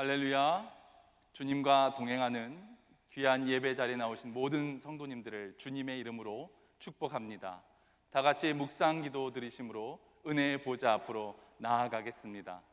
할렐루야. 주님과 동행하는 귀한 예배 자리에 나오신 모든 성도님들을 주님의 이름으로 축복합니다. 다 같이 묵상 기도 드리심으로 은혜의 보좌 앞으로 나아가겠습니다.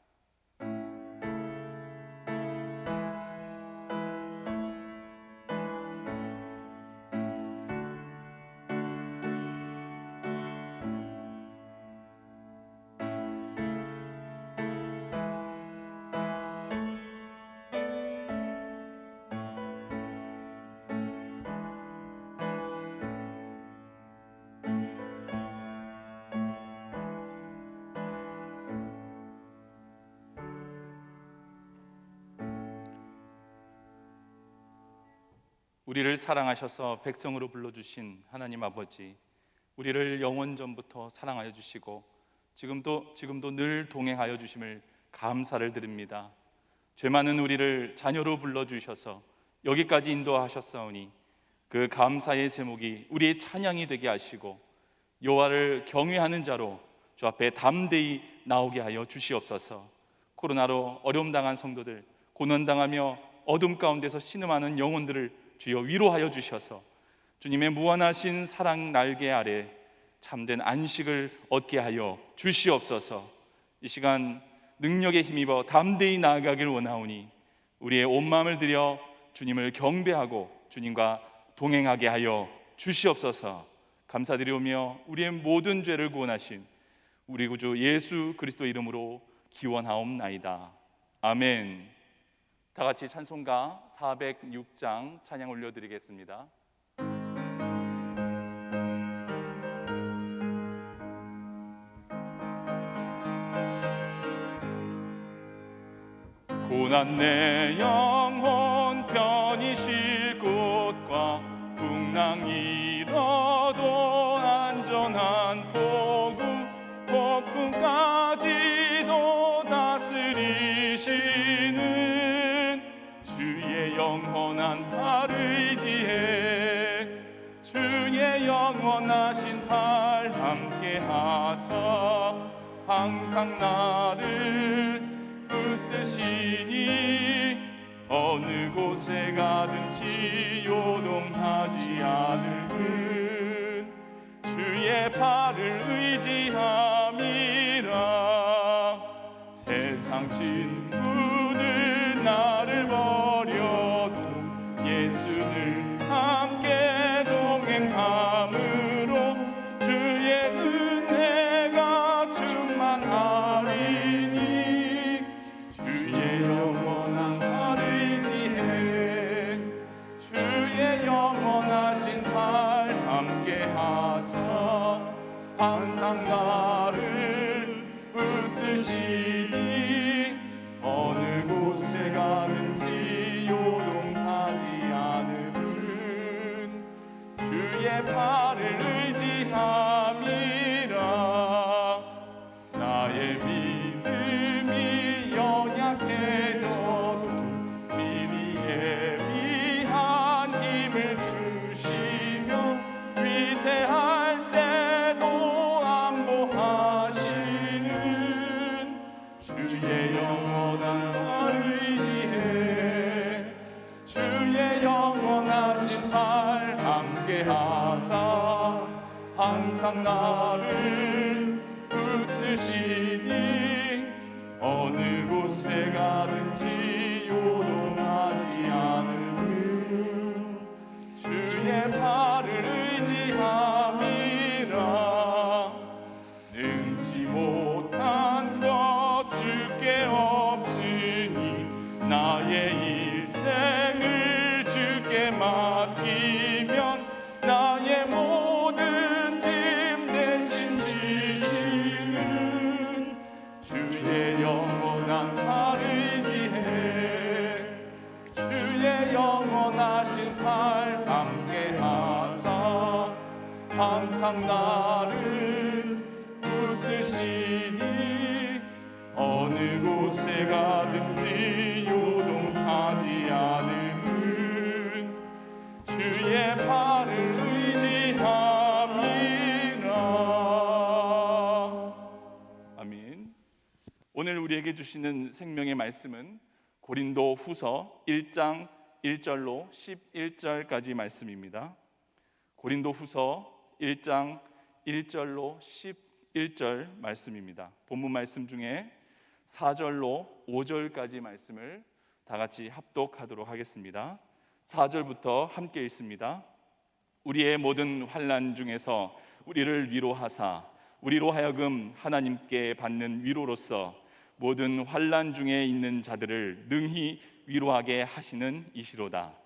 우리를 사랑하셔서 백성으로 불러주신 하나님 아버지, 우리를 영원전부터 사랑하여 주시고 지금도 늘 동행하여 주심을 감사를 드립니다. 죄 많은 우리를 자녀로 불러주셔서 여기까지 인도하셨사오니 그 감사의 제목이 우리의 찬양이 되게 하시고 여호와를 경외하는 자로 주 앞에 담대히 나오게 하여 주시옵소서. 코로나로 어려움 당한 성도들, 고난당하며 어둠 가운데서 신음하는 영혼들을 주여 위로하여 주셔서 주님의 무한하신 사랑 날개 아래 참된 안식을 얻게 하여 주시옵소서. 이 시간 능력에 힘입어 담대히 나아가길 원하오니 우리의 온 마음을 들여 주님을 경배하고 주님과 동행하게 하여 주시옵소서. 감사드리오며 우리의 모든 죄를 구원하신 우리 구주 예수 그리스도 이름으로 기원하옵나이다. 아멘. 다 같이 찬송가 406장 찬양 올려드리겠습니다. 고난 내 영혼 편히 쉴 곳과 풍랑 일어도 안전한 포구 폭풍까지도 다스리시는 주의 영원한 팔 의지해 주의 영원하신 팔 함께 하사 항상 나를 붙드시니 어느 곳에 가든지 요동하지 않는 주의 팔을 의지함이라. 세상 친구들 나를 버려도 예수를 함께 동행함으로 주의 은혜가 충만하리니 주의 영원한 팔 의지해 주의 영원하신 팔 함께 하사 항상 나를 붙드시니 어느 곳에 가든지 요동하지 않으면 주의 팔을 의지함이라. 나의 믿음이 연약해져도 미리 예비한 힘을 주시며 위태할 때도 안보하시는 주의 영원한 팔 의지해 주의 영원하신 팔 함께 하사 항상 나를 붙드시니 어느 곳에 가든지 요동하지 않으면 주의 팔을 의지함이라. 능지 못한 것 주께 없으니 나의 일생을 주께 맡기면 나의 모든 짐 대신 지시는 주의 영원한 팔 의지해 주의 영원하신 팔 함께 하사 항상 나를 붙드시니 어느 곳에 가든지 요동하지 않으면 주의 팔을 의지함이라. 아멘. 오늘 우리에게 주시는 생명의 말씀은 고린도 후서 1장 1절로 11절까지 말씀입니다. 고린도 후서 1장 1절로 11절 말씀입니다. 본문 말씀 중에 4절로 5절까지 말씀을 다 같이 합독하도록 하겠습니다. 4절부터 함께 읽습니다. 우리의 모든 환난 중에서 우리를 위로하사 우리로 하여금 하나님께 받는 위로로서 모든 환난 중에 있는 자들을 능히 위로하게 하시는 이시로다.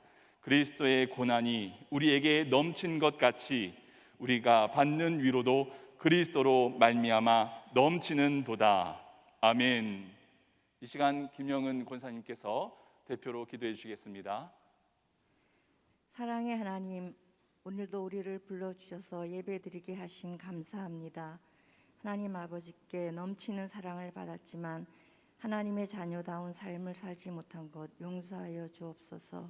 그리스도의 고난이 우리에게 넘친 것 같이 우리가 받는 위로도 그리스도로 말미암아 넘치는 도다. 아멘. 이 시간 김영은 권사님께서 대표로 기도해 주시겠습니다. 사랑의 하나님, 오늘도 우리를 불러주셔서 예배드리게 하심 감사합니다. 하나님 아버지께 넘치는 사랑을 받았지만 하나님의 자녀다운 삶을 살지 못한 것 용서하여 주옵소서.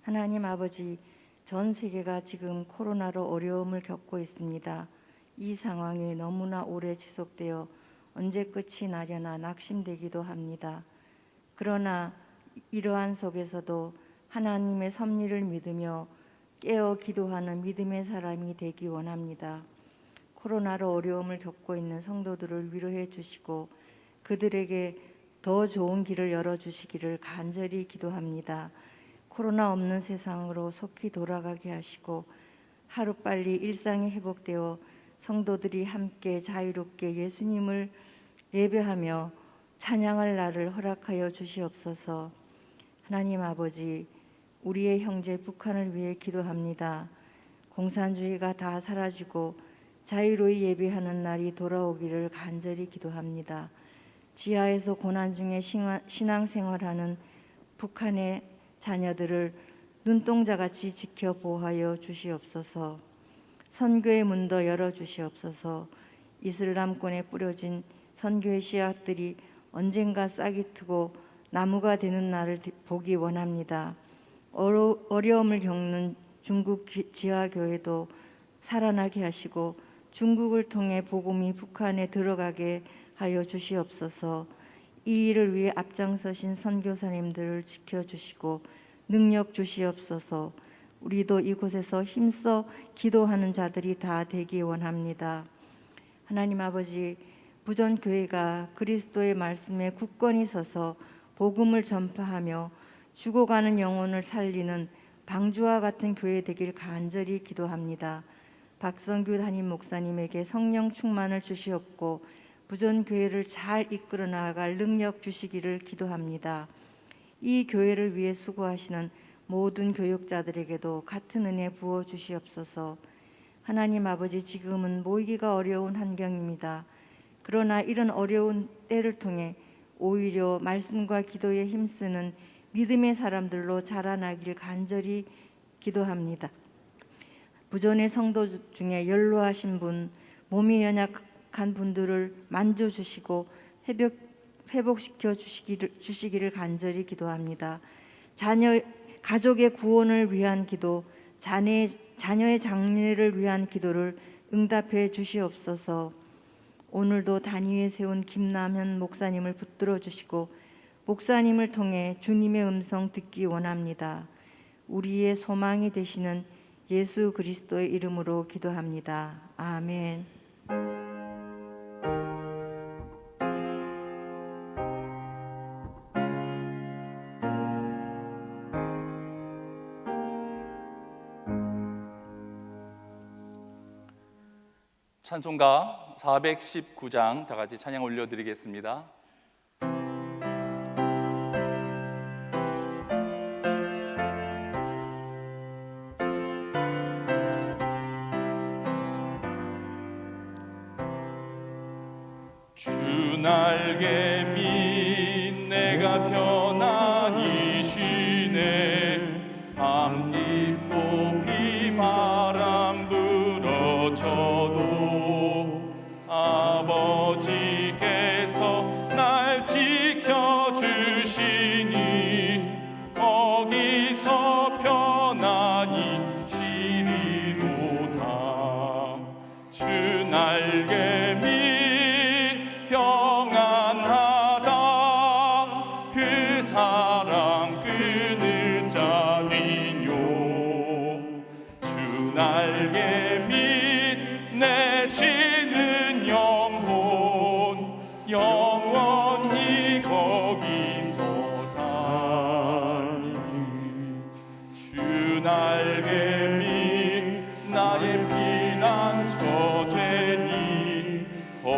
하나님 아버지, 전 세계가 지금 코로나로 어려움을 겪고 있습니다. 이 상황이 너무나 오래 지속되어 언제 끝이 나려나 낙심되기도 합니다. 그러나 이러한 속에서도 하나님의 섭리를 믿으며 깨어 기도하는 믿음의 사람이 되기 원합니다. 코로나로 어려움을 겪고 있는 성도들을 위로해 주시고 그들에게 더 좋은 길을 열어주시기를 간절히 기도합니다. 코로나 없는 세상으로 속히 돌아가게 하시고 하루빨리 일상이 회복되어 성도들이 함께 자유롭게 예수님을 예배하며 찬양할 날을 허락하여 주시옵소서. 하나님 아버지, 우리의 형제 북한을 위해 기도합니다. 공산주의가 다 사라지고 자유로이 예배하는 날이 돌아오기를 간절히 기도합니다. 지하에서 고난 중에 신앙생활하는 북한의 자녀들을 눈동자같이 지켜 보호하여 주시옵소서. 선교의 문도 열어주시옵소서. 이슬람권에 뿌려진 선교의 씨앗들이 언젠가 싹이 트고 나무가 되는 날을 보기 원합니다. 어려움을 겪는 중국 지하교회도 살아나게 하시고 중국을 통해 복음이 북한에 들어가게 하여 주시옵소서. 이 일을 위해 앞장서신 선교사님들을 지켜주시고 능력 주시옵소서. 우리도 이곳에서 힘써 기도하는 자들이 다 되기 원합니다. 하나님 아버지, 부전교회가 그리스도의 말씀에 굳건히 서서 복음을 전파하며 죽어가는 영혼을 살리는 방주와 같은 교회 되길 간절히 기도합니다. 박성규 담임 목사님에게 성령 충만을 주시옵고 부전교회를 잘 이끌어 나아갈 능력 주시기를 기도합니다. 이 교회를 위해 수고하시는 모든 교육자들에게도 같은 은혜 부어 주시옵소서. 하나님 아버지, 지금은 모이기가 어려운 환경입니다. 그러나 이런 어려운 때를 통해 오히려 말씀과 기도에 힘쓰는 믿음의 사람들로 자라나길 간절히 기도합니다. 부전의 성도 중에 연로하신 분, 몸이 연약한 분들을 만져주시고 회복시켜 주시기를 간절히 기도합니다. 가족의 구원을 위한 기도, 자녀의 장래를 위한 기도를 응답해 주시옵소서. 오늘도 단위에 세운 김남현 목사님을 붙들어 주시고 목사님을 통해 주님의 음성 듣기 원합니다. 우리의 소망이 되시는 예수 그리스도의 이름으로 기도합니다. 아멘. 찬송가 419장 다 같이 찬양 올려드리겠습니다. 주 날개 밑 내가 편안히 쉬네. 밤잎 높이 바람 불어쳐도 아버지께서 날 지켜주시니 거기서 편안히 쉬리로다. 주 날개 밑 평안하다. 그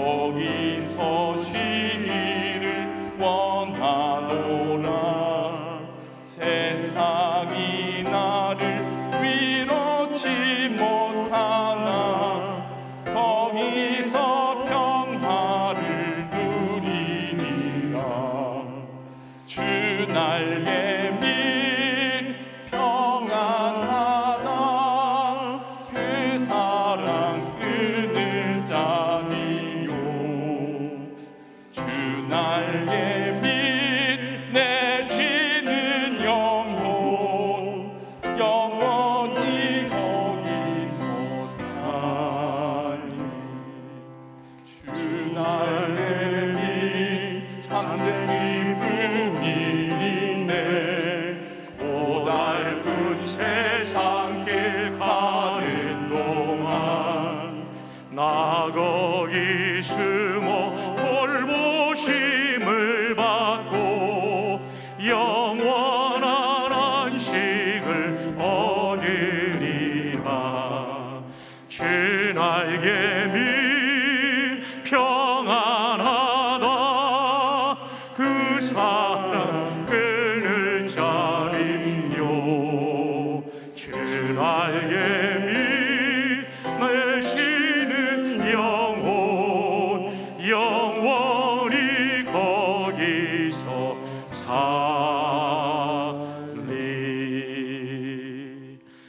거기서 쉬기를 원하노라. 세상이 나를 위로치 못하나 거기서 평화를 누리리라. 주 날개 및 평안하다. 그 사랑 끊을 자니요. 주 날개 및 내 쉬는 영혼 영원히 거기서 살리. 주 날개 및 참된 기쁨이네. 고달픈 세상길 가는 동안 나 거기 숨어 돌보심을 받고 영원한 안식을 얻으리라. 주 날개 밑 평안하다. 그 사랑 끊을 자림요. 주 날개 밑 내 쉬는 영혼 영원히 거기서 살리.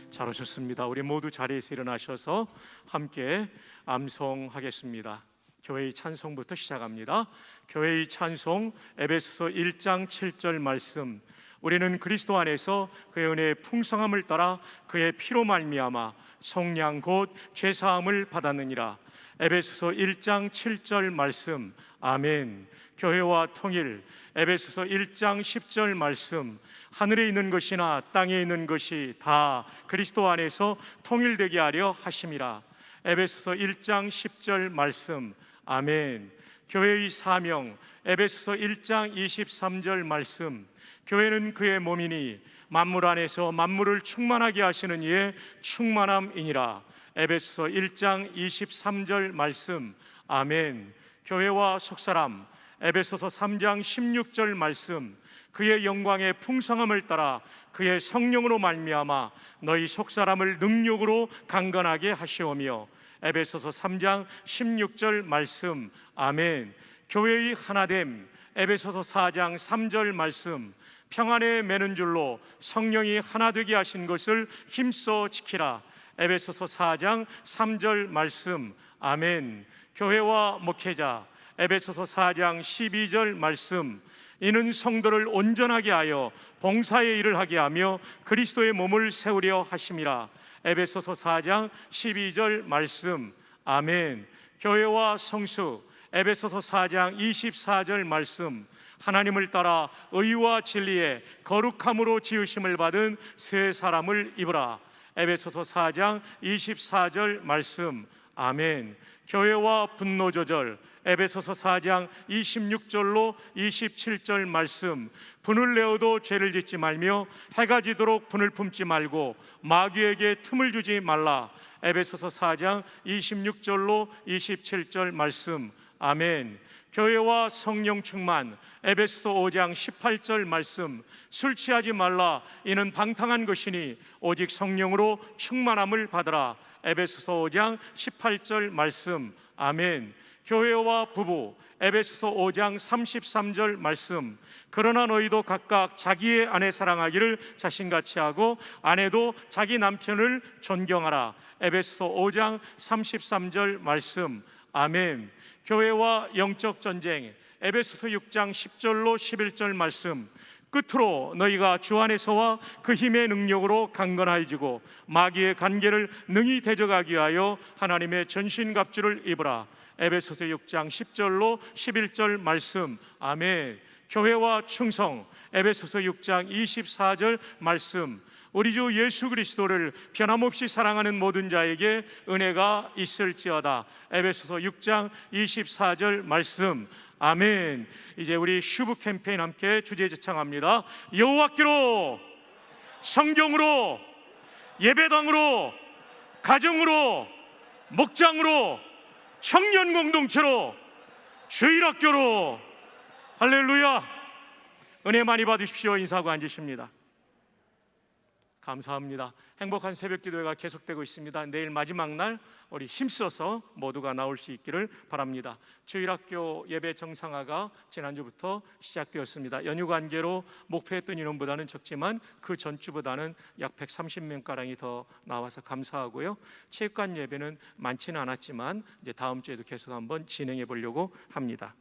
잘 오셨습니다. 우리 모두 자리에서 일어나셔서 함께 암송하겠습니다. 교회의 찬송부터 시작합니다. 교회의 찬송 에베소서 1장 7절 말씀. 우리는 그리스도 안에서 그의 은혜의 풍성함을 따라 그의 피로 말미암아 속량 곧 죄사함을 받았느니라. 에베소서 1장 7절 말씀. 아멘. 교회와 통일. 에베소서 1장 10절 말씀. 하늘에 있는 것이나 땅에 있는 것이 다 그리스도 안에서 통일되게 하려 하심이라. 에베소서 1장 10절 말씀. 아멘. 교회의 사명. 에베소서 1장 23절 말씀. 교회는 그의 몸이니 만물 안에서 만물을 충만하게 하시는 이의 충만함이니라. 에베소서 1장 23절 말씀. 아멘. 교회와 속사람. 에베소서 3장 16절 말씀. 그의 영광의 풍성함을 따라 그의 성령으로 말미암아 너희 속사람을 능력으로 강건하게 하시오며. 에베소서 3장 16절 말씀. 아멘. 교회의 하나됨. 에베소서 4장 3절 말씀. 평안에 매는 줄로 성령이 하나 되게 하신 것을 힘써 지키라. 에베소서 4장 3절 말씀. 아멘. 교회와 목회자. 에베소서 4장 12절 말씀. 이는 성도를 온전하게 하여 봉사의 일을 하게 하며 그리스도의 몸을 세우려 하심이라. 에베소서 4장 12절 말씀. 아멘. 교회와 성수. 에베소서 4장 24절 말씀. 하나님을 따라 의와 진리의 거룩함으로 지으심을 받은 새 사람을 입으라. 에베소서 4장 24절 말씀. 아멘. 교회와 분노 조절. 에베소서 4장 26절로 27절 말씀. 분을 내어도 죄를 짓지 말며 해가 지도록 분을 품지 말고 마귀에게 틈을 주지 말라. 에베소서 4장 26절로 27절 말씀. 아멘. 교회와 성령 충만. 에베소서 5장 18절 말씀. 술 취하지 말라. 이는 방탕한 것이니 오직 성령으로 충만함을 받으라. 에베소서 5장 18절 말씀. 아멘. 교회와 부부. 에베소서 5장 33절 말씀. 그러나 너희도 각각 자기의 아내 사랑하기를 자신같이 하고 아내도 자기 남편을 존경하라. 에베소서 5장 33절 말씀. 아멘. 교회와 영적 전쟁. 에베소서 6장 10절로 11절 말씀. 끝으로 너희가 주 안에서와 그 힘의 능력으로 강건해지고 마귀의 관계를 능히 대적하기 위하여 하나님의 전신갑주를 입으라. 에베소서 6장 10절로 11절 말씀. 아멘. 교회와 충성. 에베소서 6장 24절 말씀. 우리 주 예수 그리스도를 변함없이 사랑하는 모든 자에게 은혜가 있을지어다. 에베소서 6장 24절 말씀. 아멘. 이제 우리 슈브 캠페인 함께 주제 제창합니다. 여호와께로, 성경으로, 예배당으로, 가정으로, 목장으로, 청년 공동체로 주일학교로. 할렐루야. 은혜 많이 받으십시오. 인사하고 앉으십니다. 감사합니다. 행복한 새벽 기도회가 계속되고 있습니다. 내일 마지막 날 우리 힘써서 모두가 나올 수 있기를 바랍니다. 주일학교 예배 정상화가 지난주부터 시작되었습니다. 연휴 관계로 목표했던 인원보다는 적지만 그 전주보다는 약 130명가량이 더 나와서 감사하고요. 체육관 예배는 많지는 않았지만 이제 다음 주에도 계속 한번 진행해 보려고 합니다.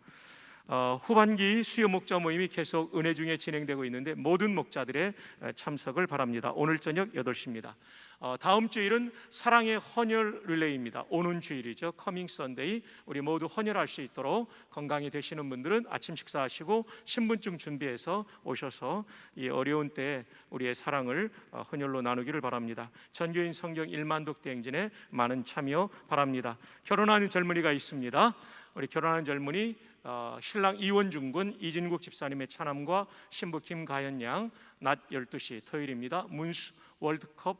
후반기 수요 목자 모임이 계속 은혜 중에 진행되고 있는데 모든 목자들의 참석을 바랍니다. 오늘 저녁 8시입니다. 다음 주일은 사랑의 헌혈 릴레이입니다. 오는 주일이죠. 커밍 선데이. 우리 모두 헌혈할 수 있도록 건강이 되시는 분들은 아침 식사하시고 신분증 준비해서 오셔서 이 어려운 때에 우리의 사랑을 헌혈로 나누기를 바랍니다. 전교인 성경 1만독 대행진에 많은 참여 바랍니다. 결혼하는 젊은이가 있습니다. 우리 결혼하는 젊은이 신랑 이원중 군 이진국 집사님의 차남과 신부 김가연 양 낮 12시 토요일입니다. 문스 월드컵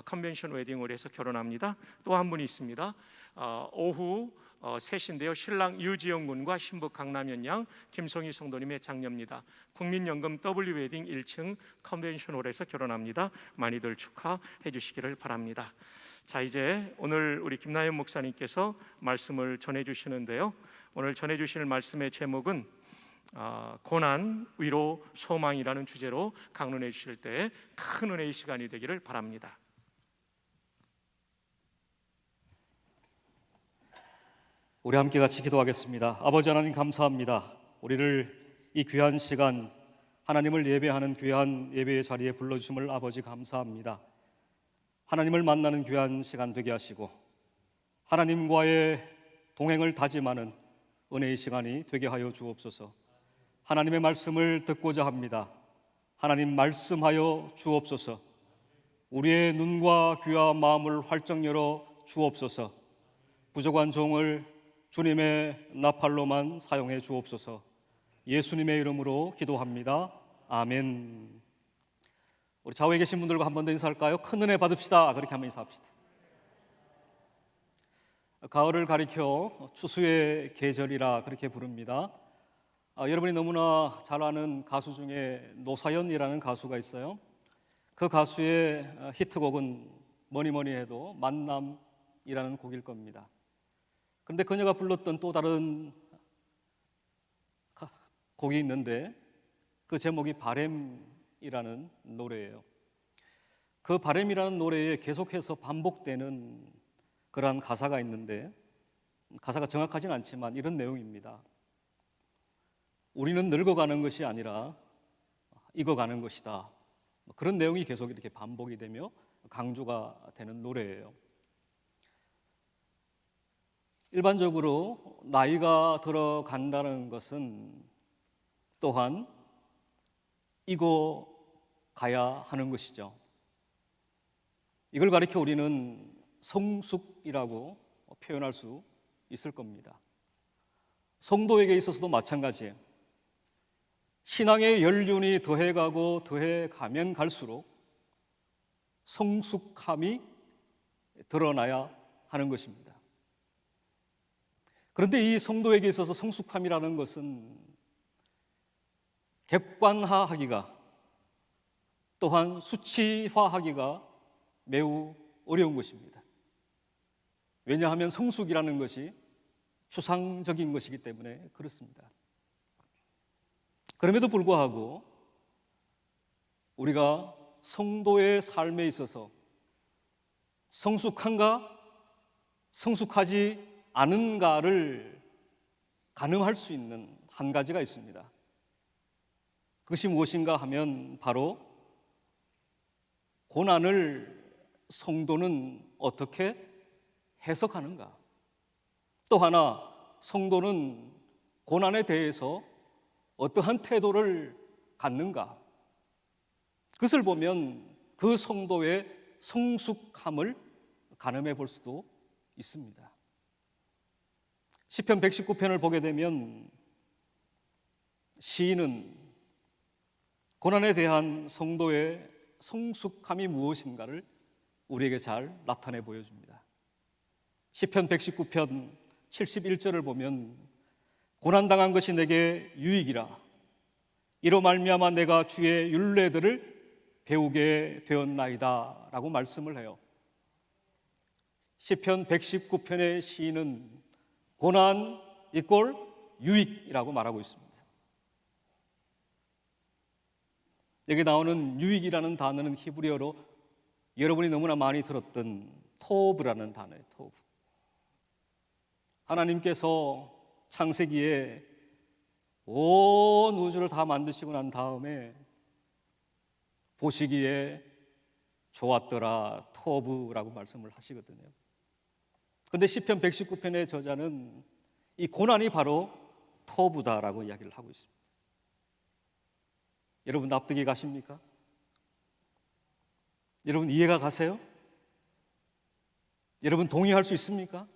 컨벤션 웨딩을 해서 결혼합니다. 또 한 분이 있습니다. 오후 3시인데요. 신랑 유지영 군과 신부 강남현 양 김송희 성도님의 장녀입니다. 국민연금 W 웨딩 1층 컨벤션홀에서 결혼합니다. 많이들 축하해 주시기를 바랍니다. 자, 이제 오늘 우리 김나연 목사님께서 말씀을 전해 주시는데요. 오늘 전해 주실 말씀의 제목은 고난, 위로, 소망이라는 주제로 강론해 주실 때 큰 은혜의 시간이 되기를 바랍니다. 우리 함께 같이 기도하겠습니다. 아버지 하나님 감사합니다. 우리를 이 귀한 시간 하나님을 예배하는 귀한 예배의 자리에 불러주심을 아버지 감사합니다. 하나님을 만나는 귀한 시간 되게 하시고 하나님과의 동행을 다짐하는 은혜의 시간이 되게 하여 주옵소서. 하나님의 말씀을 듣고자 합니다. 하나님 말씀하여 주옵소서. 우리의 눈과 귀와 마음을 활짝 열어 주옵소서. 부족한 종을 주님의 나팔로만 사용해 주옵소서. 예수님의 이름으로 기도합니다. 아멘. 우리 좌우에 계신 분들과 한 번 더 인사할까요? 큰 은혜 받읍시다. 그렇게 한번 인사합시다. 가을을 가리켜 추수의 계절이라 그렇게 부릅니다. 여러분이 너무나 잘 아는 가수 중에 노사연이라는 가수가 있어요. 그 가수의 히트곡은 뭐니 해도 만남이라는 곡일 겁니다. 그런데 그녀가 불렀던 또 다른 곡이 있는데 그 제목이 바램이라는 노래예요. 그 바램이라는 노래에 계속해서 반복되는 그러한 가사가 있는데 가사가 정확하진 않지만 이런 내용입니다. 우리는 늙어가는 것이 아니라 익어가는 것이다. 그런 내용이 계속 이렇게 반복이 되며 강조가 되는 노래예요. 일반적으로 나이가 들어간다는 것은 또한 익어가야 하는 것이죠. 이걸 가리켜 우리는 성숙이라고 표현할 수 있을 겁니다. 성도에게 있어서도 마찬가지예요. 신앙의 연륜이 더해가고 더해가면 갈수록 성숙함이 드러나야 하는 것입니다. 그런데 이 성도에게 있어서 성숙함이라는 것은 객관화하기가 또한 수치화하기가 매우 어려운 것입니다. 왜냐하면 성숙이라는 것이 추상적인 것이기 때문에 그렇습니다. 그럼에도 불구하고 우리가 성도의 삶에 있어서 성숙한가, 성숙하지 않은가를 가늠할 수 있는 한 가지가 있습니다. 그것이 무엇인가 하면 바로 고난을 성도는 어떻게 해석하는가? 또 하나, 성도는 고난에 대해서 어떠한 태도를 갖는가? 그것을 보면 그 성도의 성숙함을 가늠해 볼 수도 있습니다. 시편 119편을 보게 되면 시인은 고난에 대한 성도의 성숙함이 무엇인가를 우리에게 잘 나타내 보여줍니다. 시편 119편 71절을 보면 고난당한 것이 내게 유익이라. 이로 말미암아 내가 주의 율례들을 배우게 되었나이다 라고 말씀을 해요. 시편 119편의 시인은 고난 이꼴 유익이라고 말하고 있습니다. 여기 나오는 유익이라는 단어는 히브리어로 여러분이 너무나 많이 들었던 토브라는 단어예요. 토브. 하나님께서 창세기에 온 우주를 다 만드시고 난 다음에 보시기에 좋았더라 토브라고 말씀을 하시거든요. 그런데 시편 119편의 저자는 이 고난이 바로 토브다라고 이야기를 하고 있습니다. 여러분 납득이 가십니까? 여러분 이해가 가세요? 여러분 동의할 수 있습니까?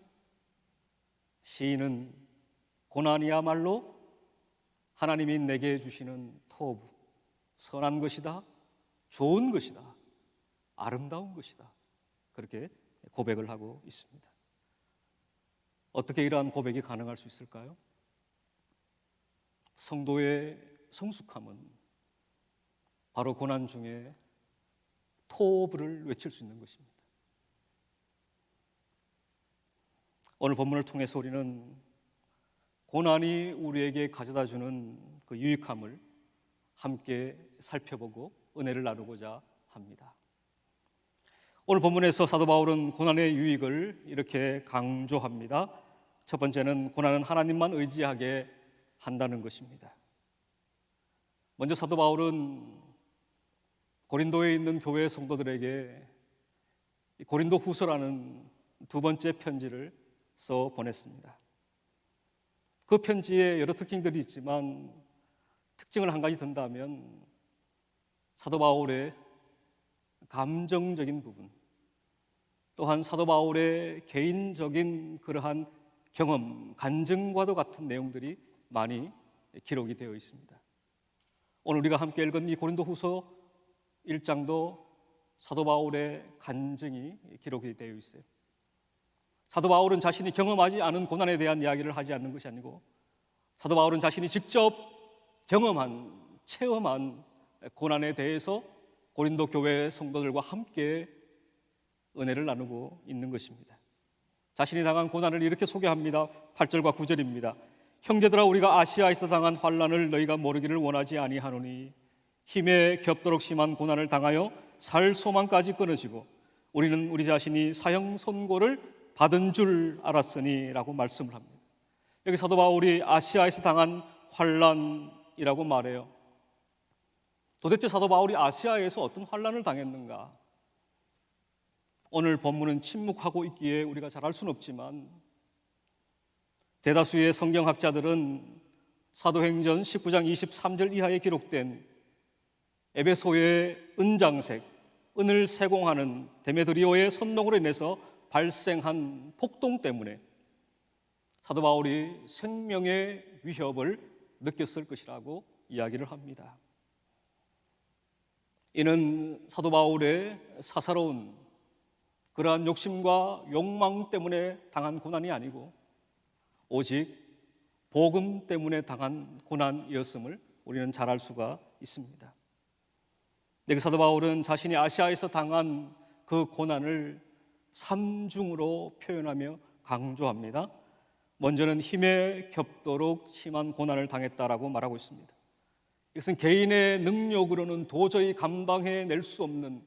시인은 고난이야말로 하나님이 내게 주시는 토브, 선한 것이다, 좋은 것이다, 아름다운 것이다, 그렇게 고백을 하고 있습니다. 어떻게 이러한 고백이 가능할 수 있을까요? 성도의 성숙함은 바로 고난 중에 토브를 외칠 수 있는 것입니다. 오늘 본문을 통해서 우리는 고난이 우리에게 가져다주는 그 유익함을 함께 살펴보고 은혜를 나누고자 합니다. 오늘 본문에서 사도 바울은 고난의 유익을 이렇게 강조합니다. 첫 번째는 고난은 하나님만 의지하게 한다는 것입니다. 먼저 사도 바울은 고린도에 있는 교회 성도들에게 고린도 후서라는 두 번째 편지를 써 보냈습니다. 그 편지에 여러 특징들이 있지만 특징을 한 가지 든다면 사도 바울의 감정적인 부분, 또한 사도 바울의 개인적인 그러한 경험, 간증과도 같은 내용들이 많이 기록이 되어 있습니다. 오늘 우리가 함께 읽은 이 고린도 후서 1장도 사도 바울의 간증이 기록이 되어 있어요. 사도 바울은 자신이 경험하지 않은 고난에 대한 이야기를 하지 않는 것이 아니고 사도 바울은 자신이 직접 경험한, 체험한 고난에 대해서 고린도 교회 성도들과 함께 은혜를 나누고 있는 것입니다. 자신이 당한 고난을 이렇게 소개합니다. 8절과 9절입니다. 형제들아, 우리가 아시아에서 당한 환난을 너희가 모르기를 원하지 아니하노니 힘에 겹도록 심한 고난을 당하여 살 소망까지 끊어지고 우리는 우리 자신이 사형 선고를 받은 줄 알았으니 라고 말씀을 합니다. 여기 사도 바울이 아시아에서 당한 환난이라고 말해요. 도대체 사도 바울이 아시아에서 어떤 환난을 당했는가? 오늘 본문은 침묵하고 있기에 우리가 잘 알 수는 없지만 대다수의 성경학자들은 사도행전 19장 23절 이하에 기록된 에베소의 은장색, 은을 세공하는 데메드리오의 선동으로 인해서 발생한 폭동 때문에 사도 바울이 생명의 위협을 느꼈을 것이라고 이야기를 합니다. 이는 사도 바울의 사사로운 그러한 욕심과 욕망 때문에 당한 고난이 아니고 오직 복음 때문에 당한 고난이었음을 우리는 잘 알 수가 있습니다. 여기 사도 바울은 자신이 아시아에서 당한 그 고난을 3중으로 표현하며 강조합니다. 먼저는 힘에 겹도록 심한 고난을 당했다라고 말하고 있습니다. 이것은 개인의 능력으로는 도저히 감당해낼 수 없는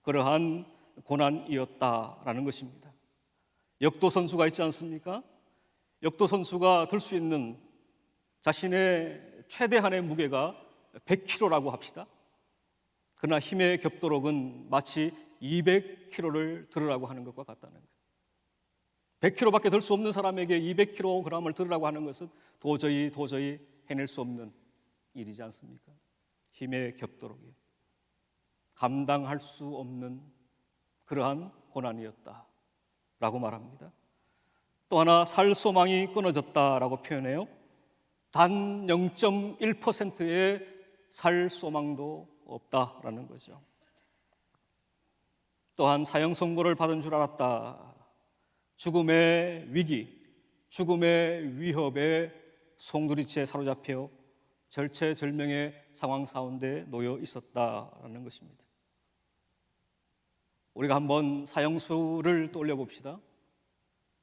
그러한 고난이었다라는 것입니다. 역도 선수가 있지 않습니까? 역도 선수가 들 수 있는 자신의 최대한의 무게가 100kg라고 합시다. 그러나 힘에 겹도록은 마치 200kg를 들으라고 하는 것과 같다는 거예요. 100kg밖에 들 수 없는 사람에게 200kg을 들으라고 하는 것은 도저히 해낼 수 없는 일이지 않습니까? 힘에 겹도록이 감당할 수 없는 그러한 고난이었다라고 말합니다. 또 하나 살 소망이 끊어졌다라고 표현해요. 단 0.1%의 살 소망도 없다라는 거죠. 또한 사형 선고를 받은 줄 알았다. 죽음의 위기, 죽음의 위협에 송두리째 사로잡혀 절체절명의 상황 가운데 놓여 있었다라는 것입니다. 우리가 한번 사형수를 떠올려 봅시다.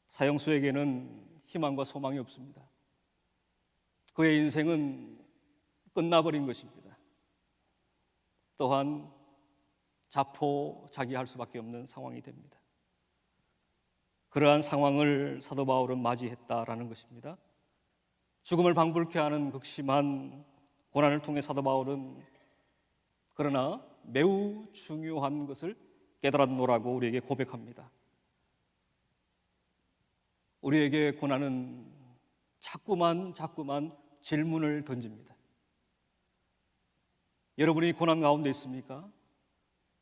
사형수에게는 희망과 소망이 없습니다. 그의 인생은 끝나버린 것입니다. 또한 자포자기할 수밖에 없는 상황이 됩니다. 그러한 상황을 사도 바울은 맞이했다라는 것입니다. 죽음을 방불케 하는 극심한 고난을 통해 사도 바울은 그러나 매우 중요한 것을 깨달았노라고 우리에게 고백합니다. 우리에게 고난은 자꾸만 질문을 던집니다. 여러분이 고난 가운데 있습니까?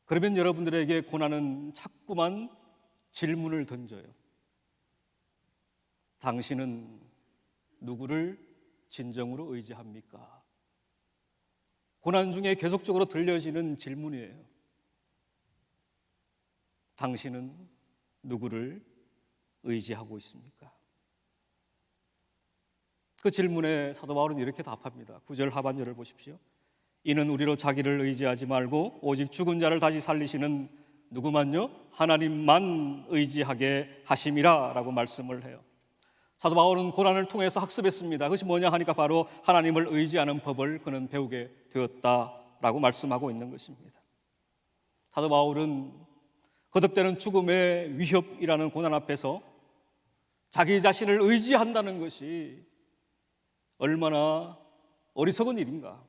그러면 여러분들에게 고난은 자꾸만 질문을 던져요. 당신은 누구를 진정으로 의지합니까? 고난 중에 계속적으로 들려지는 질문이에요. 당신은 누구를 의지하고 있습니까? 그 질문에 사도 바울은 이렇게 답합니다. 9절 하반절을 보십시오. 이는 우리로 자기를 의지하지 말고 오직 죽은 자를 다시 살리시는 누구만요? 하나님만 의지하게 하심이라 라고 말씀을 해요. 사도 바울은 고난을 통해서 학습했습니다. 그것이 뭐냐 하니까 바로 하나님을 의지하는 법을 그는 배우게 되었다라고 말씀하고 있는 것입니다. 사도 바울은 거듭되는 죽음의 위협이라는 고난 앞에서 자기 자신을 의지한다는 것이 얼마나 어리석은 일인가,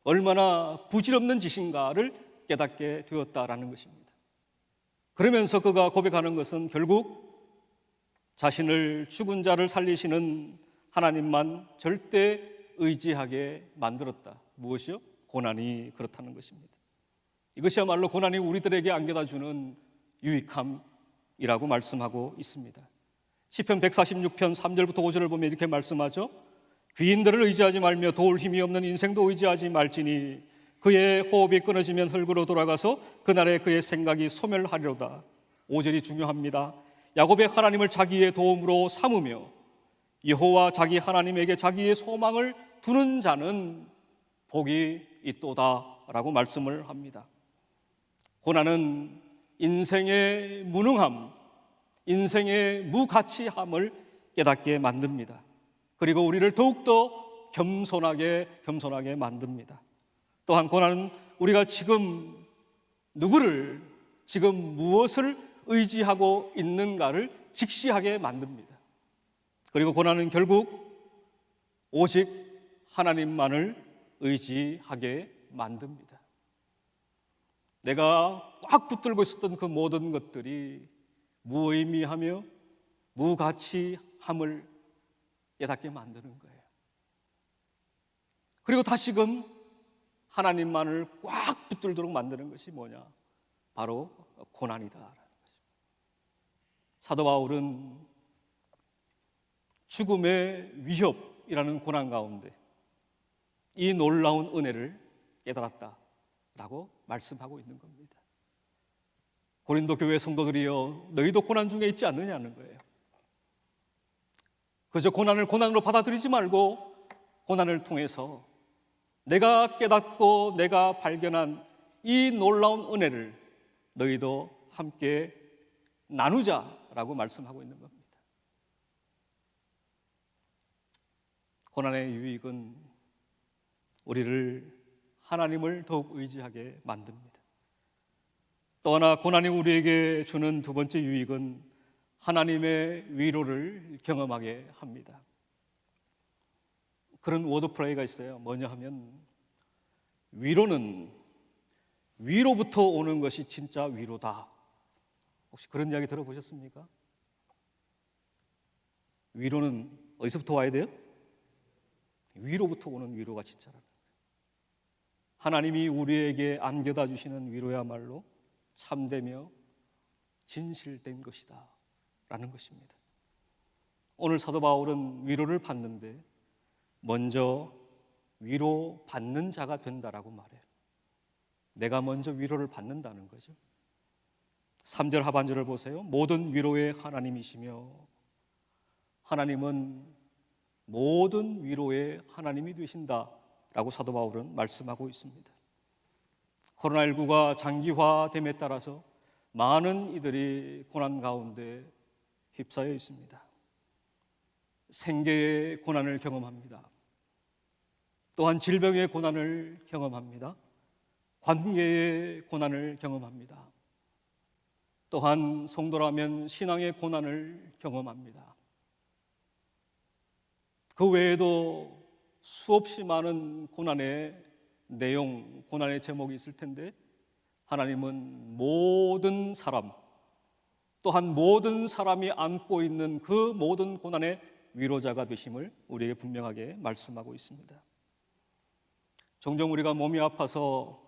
얼마나 부질없는 짓인가를 깨닫게 되었다라는 것입니다. 그러면서 그가 고백하는 것은 결국 자신을 죽은 자를 살리시는 하나님만 절대 의지하게 만들었다. 무엇이요? 고난이 그렇다는 것입니다. 이것이야말로 고난이 우리들에게 안겨다 주는 유익함이라고 말씀하고 있습니다. 시편 146편 3절부터 5절을 보면 이렇게 말씀하죠. 귀인들을 의지하지 말며 도울 힘이 없는 인생도 의지하지 말지니 그의 호흡이 끊어지면 흙으로 돌아가서 그날에 그의 생각이 소멸하리로다. 5절이 중요합니다. 야곱의 하나님을 자기의 도움으로 삼으며 여호와 자기 하나님에게 자기의 소망을 두는 자는 복이 있도다라고 말씀을 합니다. 고난은 인생의 무능함, 인생의 무가치함을 깨닫게 만듭니다. 그리고 우리를 더욱더 겸손하게 만듭니다. 또한 고난은 우리가 지금 누구를, 지금 무엇을 의지하고 있는가를 직시하게 만듭니다. 그리고 고난은 결국 오직 하나님만을 의지하게 만듭니다. 내가 꽉 붙들고 있었던 그 모든 것들이 무의미하며 무가치함을 깨닫게 만드는 거예요. 그리고 다시금 하나님만을 꽉 붙들도록 만드는 것이 뭐냐? 바로 고난이다. 사도 바울은 죽음의 위협이라는 고난 가운데 이 놀라운 은혜를 깨달았다라고 말씀하고 있는 겁니다. 고린도 교회 성도들이여, 너희도 고난 중에 있지 않느냐는 거예요. 그저 고난을 고난으로 받아들이지 말고 고난을 통해서 내가 깨닫고 내가 발견한 이 놀라운 은혜를 너희도 함께 나누자라고 말씀하고 있는 겁니다. 고난의 유익은 우리를 하나님을 더욱 의지하게 만듭니다. 또 하나 고난이 우리에게 주는 두 번째 유익은 하나님의 위로를 경험하게 합니다. 그런 워드플레이가 있어요. 뭐냐 하면 위로는 위로부터 오는 것이 진짜 위로다. 혹시 그런 이야기 들어보셨습니까? 위로는 어디서부터 와야 돼요? 위로부터 오는 위로가 진짜라는 거예요. 하나님이 우리에게 안겨다 주시는 위로야말로 참되며 진실된 것이다 라는 것입니다. 오늘 사도 바울은 위로를 받는데 먼저 위로받는 자가 된다라고 말해요. 내가 먼저 위로를 받는다는 거죠. 3절 하반절을 보세요. 모든 위로의 하나님이시며, 하나님은 모든 위로의 하나님이 되신다라고 사도 바울은 말씀하고 있습니다. 코로나19가 장기화됨에 따라서 많은 이들이 고난 가운데 휩싸여 있습니다. 생계의 고난을 경험합니다. 또한 질병의 고난을 경험합니다. 관계의 고난을 경험합니다. 또한 성도라면 신앙의 고난을 경험합니다. 그 외에도 수없이 많은 고난의 내용, 고난의 제목이 있을 텐데 하나님은 모든 사람, 또한 모든 사람이 안고 있는 그 모든 고난의 위로자가 되심을 우리에게 분명하게 말씀하고 있습니다. 종종 우리가 몸이 아파서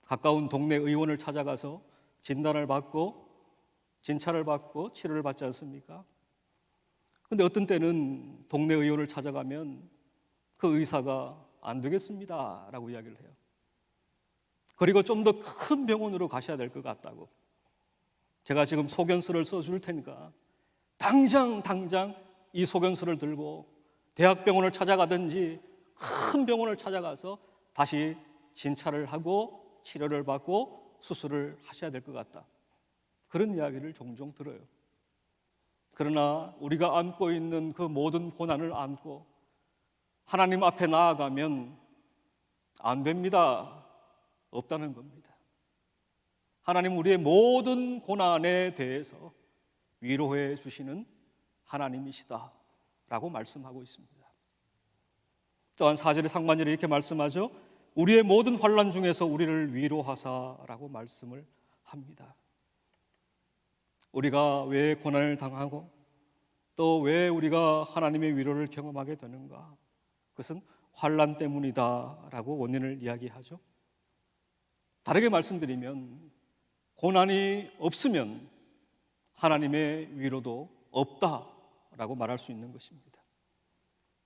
가까운 동네 의원을 찾아가서 진단을 받고 진찰을 받고 치료를 받지 않습니까? 그런데 어떤 때는 동네 의원을 찾아가면 그 의사가 안 되겠습니다 라고 이야기를 해요. 그리고 좀 더 큰 병원으로 가셔야 될 것 같다고. 제가 지금 소견서를 써줄 테니까 당장 이 소견서를 들고 대학병원을 찾아가든지 큰 병원을 찾아가서 다시 진찰을 하고 치료를 받고 수술을 하셔야 될 것 같다. 그런 이야기를 종종 들어요. 그러나 우리가 안고 있는 그 모든 고난을 안고 하나님 앞에 나아가면 안 됩니다. 없다는 겁니다. 하나님 우리의 모든 고난에 대해서 위로해 주시는 하나님이시다라고 말씀하고 있습니다. 또한 4절의 상반절에 이렇게 말씀하죠. 우리의 모든 환난 중에서 우리를 위로하사라고 말씀을 합니다. 우리가 왜 고난을 당하고 또 왜 우리가 하나님의 위로를 경험하게 되는가? 그것은 환난 때문이다라고 원인을 이야기하죠. 다르게 말씀드리면 고난이 없으면 하나님의 위로도 없다라고 말할 수 있는 것입니다.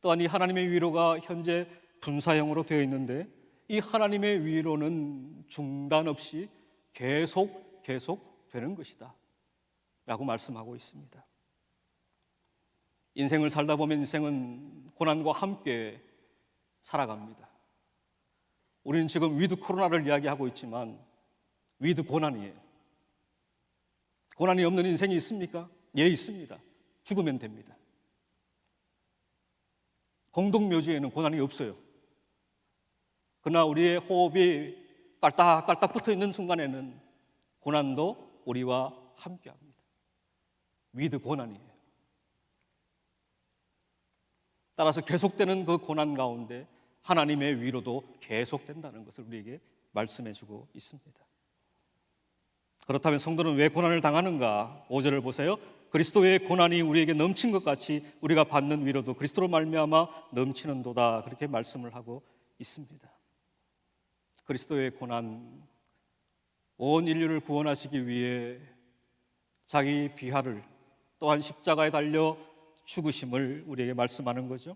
또한 이 하나님의 위로가 현재 분사형으로 되어 있는데 이 하나님의 위로는 중단 없이 계속 되는 것이다 라고 말씀하고 있습니다. 인생을 살다 보면 인생은 고난과 함께 살아갑니다. 우리는 지금 위드 코로나를 이야기하고 있지만 위드 고난이에요. 고난이 없는 인생이 있습니까? 예, 있습니다. 죽으면 됩니다. 공동묘지에는 고난이 없어요. 그러나 우리의 호흡이 깔딱깔딱 붙어 있는 순간에는 고난도 우리와 함께합니다. 위드 고난이에요. 따라서 계속되는 그 고난 가운데 하나님의 위로도 계속된다는 것을 우리에게 말씀해주고 있습니다. 그렇다면 성도는 왜 고난을 당하는가? 5절을 보세요. 그리스도의 고난이 우리에게 넘친 것 같이 우리가 받는 위로도 그리스도로 말미암아 넘치는도다, 그렇게 말씀을 하고 있습니다. 그리스도의 고난, 온 인류를 구원하시기 위해 자기 비하를 또한 십자가에 달려 죽으심을 우리에게 말씀하는 거죠.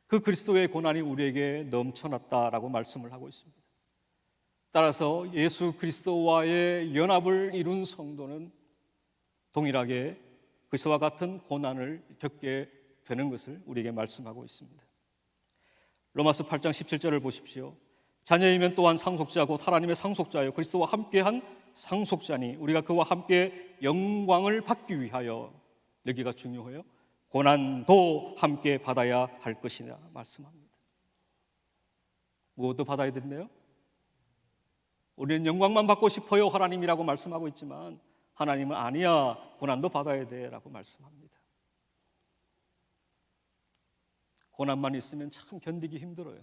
그 그리스도의 고난이 우리에게 넘쳐났다라고 말씀을 하고 있습니다. 따라서 예수 그리스도와의 연합을 이룬 성도는 동일하게 그리스도와 같은 고난을 겪게 되는 것을 우리에게 말씀하고 있습니다. 로마서 8장 17절을 보십시오. 자녀이면 또한 상속자 곧 하나님의 상속자요 그리스도와 함께한 상속자니 우리가 그와 함께 영광을 받기 위하여, 여기가 중요해요, 고난도 함께 받아야 할 것이냐 말씀합니다. 무엇도 받아야 된대요? 우리는 영광만 받고 싶어요 하나님이라고 말씀하고 있지만 하나님은 아니야, 고난도 받아야 돼 라고 말씀합니다. 고난만 있으면 참 견디기 힘들어요.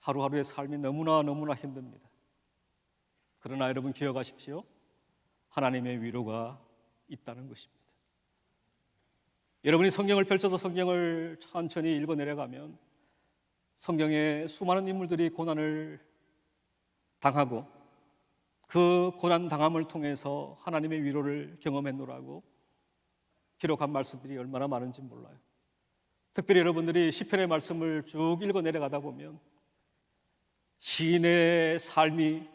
하루하루의 삶이 너무나 힘듭니다. 그러나 여러분 기억하십시오. 하나님의 위로가 있다는 것입니다. 여러분이 성경을 펼쳐서 성경을 천천히 읽어 내려가면 성경에 수많은 인물들이 고난을 당하고 그 고난 당함을 통해서 하나님의 위로를 경험했노라고 기록한 말씀들이 얼마나 많은지 몰라요. 특별히 여러분들이 시편의 말씀을 쭉 읽어 내려가다 보면 시인의 삶이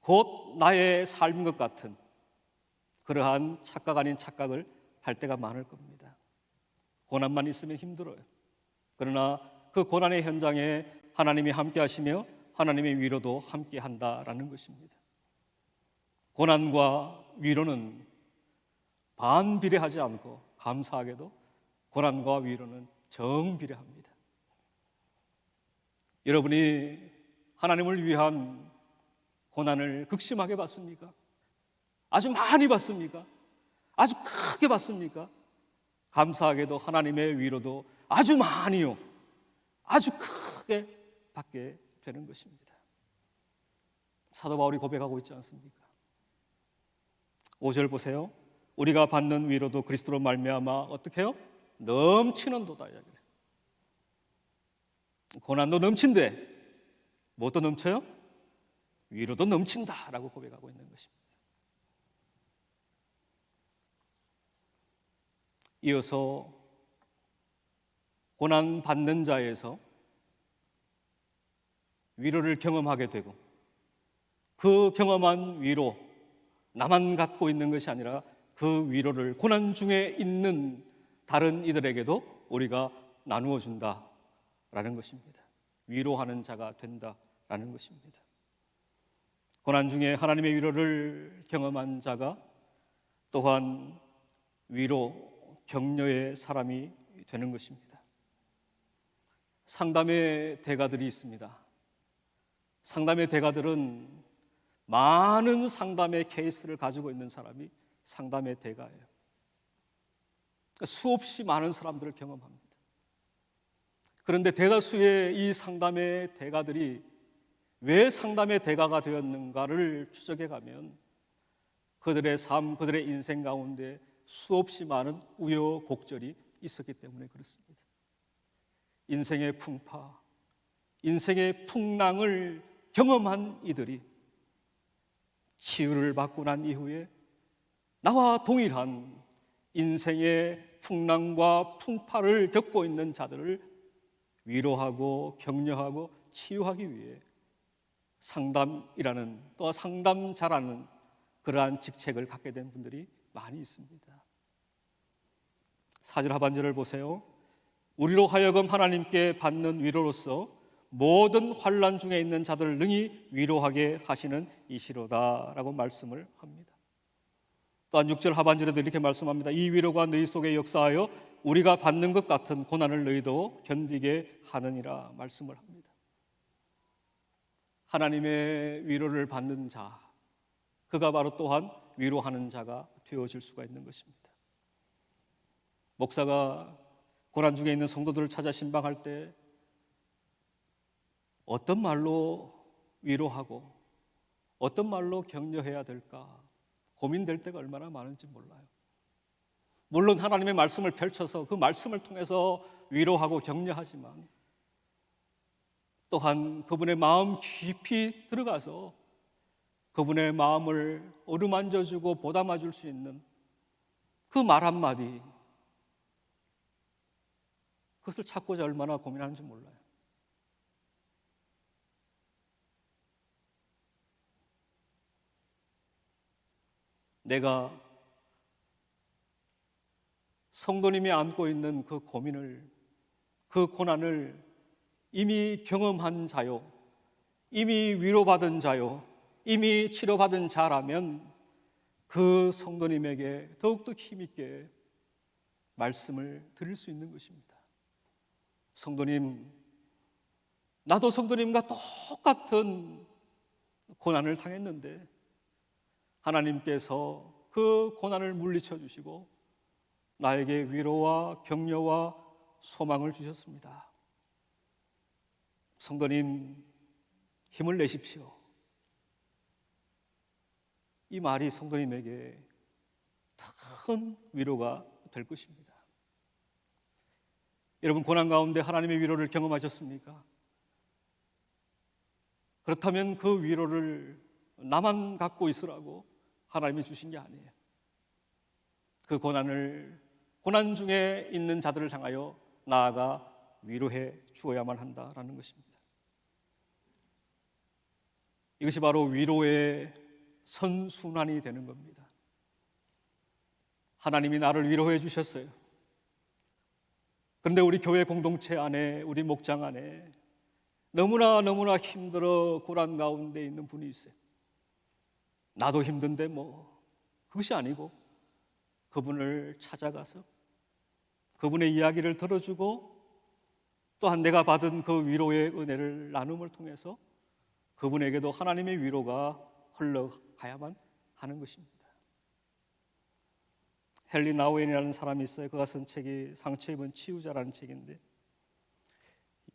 곧 나의 삶인 것 같은 그러한 착각 아닌 착각을 할 때가 많을 겁니다. 고난만 있으면 힘들어요. 그러나 그 고난의 현장에 하나님이 함께 하시며 하나님의 위로도 함께 한다라는 것입니다. 고난과 위로는 반비례하지 않고 감사하게도 고난과 위로는 정비례합니다. 여러분이 하나님을 위한 고난을 극심하게 받습니까? 아주 많이 받습니까? 아주 크게 받습니까? 감사하게도 하나님의 위로도 아주 많이요, 아주 크게 받게 되는 것입니다. 사도 바울이 고백하고 있지 않습니까? 5절 보세요. 우리가 받는 위로도 그리스도로 말미암아 어떻게 해요? 넘치는도다. 고난도 넘친데 무엇도 넘쳐요? 위로도 넘친다라고 고백하고 있는 것입니다. 이어서 고난 받는 자에서 위로를 경험하게 되고 그 경험한 위로 나만 갖고 있는 것이 아니라 그 위로를 고난 중에 있는 다른 이들에게도 우리가 나누어 준다라는 것입니다. 위로하는 자가 된다라는 것입니다. 고난 중에 하나님의 위로를 경험한 자가 또한 위로, 격려의 사람이 되는 것입니다. 상담의 대가들이 있습니다. 상담의 대가들은 많은 상담의 케이스를 가지고 있는 사람이 상담의 대가예요. 그러니까 수없이 많은 사람들을 경험합니다. 그런데 대다수의 이 상담의 대가들이 왜 상담의 대가가 되었는가를 추적해 가면 그들의 삶, 그들의 인생 가운데 수없이 많은 우여곡절이 있었기 때문에 그렇습니다. 인생의 풍파, 인생의 풍랑을 경험한 이들이 치유를 받고 난 이후에 나와 동일한 인생의 풍랑과 풍파를 겪고 있는 자들을 위로하고 격려하고 치유하기 위해 상담이라는, 또 상담자라는 그러한 직책을 갖게 된 분들이 많이 있습니다. 4절 하반절을 보세요. 우리로 하여금 하나님께 받는 위로로서 모든 환난 중에 있는 자들을 능히 위로하게 하시는 이시로다라고 말씀을 합니다. 또한 6절 하반절에도 이렇게 말씀합니다. 이 위로가 너희 속에 역사하여 우리가 받는 것 같은 고난을 너희도 견디게 하느니라 말씀을 합니다. 하나님의 위로를 받는 자, 그가 바로 또한 위로하는 자가 되어질 수가 있는 것입니다. 목사가 고난 중에 있는 성도들을 찾아 신방할 때 어떤 말로 위로하고 어떤 말로 격려해야 될까 고민될 때가 얼마나 많은지 몰라요. 물론 하나님의 말씀을 펼쳐서 그 말씀을 통해서 위로하고 격려하지만 또한 그분의 마음 깊이 들어가서 그분의 마음을 어루만져주고 보담아줄 수 있는 그 말 한마디, 그것을 찾고자 얼마나 고민하는지 몰라요. 내가 성도님이 안고 있는 그 고민을, 그 고난을 이미 경험한 자요, 이미 위로받은 자요, 이미 치료받은 자라면 그 성도님에게 더욱더 힘있게 말씀을 드릴 수 있는 것입니다. 성도님, 나도 성도님과 똑같은 고난을 당했는데 하나님께서 그 고난을 물리쳐 주시고 나에게 위로와 격려와 소망을 주셨습니다. 성도님, 힘을 내십시오. 이 말이 성도님에게 큰 위로가 될 것입니다. 여러분, 고난 가운데 하나님의 위로를 경험하셨습니까? 그렇다면 그 위로를 나만 갖고 있으라고 하나님이 주신 게 아니에요. 그 고난 중에 있는 자들을 향하여 나아가 위로해 주어야만 한다라는 것입니다. 이것이 바로 위로의 선순환이 되는 겁니다. 하나님이 나를 위로해 주셨어요. 그런데 우리 교회 공동체 안에, 우리 목장 안에 너무나 힘들어 고난 가운데 있는 분이 있어요. 나도 힘든데 그것이 아니고 그분을 찾아가서 그분의 이야기를 들어주고 또한 내가 받은 그 위로의 은혜를 나눔을 통해서 그분에게도 하나님의 위로가 흘러가야만 하는 것입니다. 헨리 나우엔이라는 사람이 있어요. 그가 쓴 책이 상처 입은 치유자라는 책인데,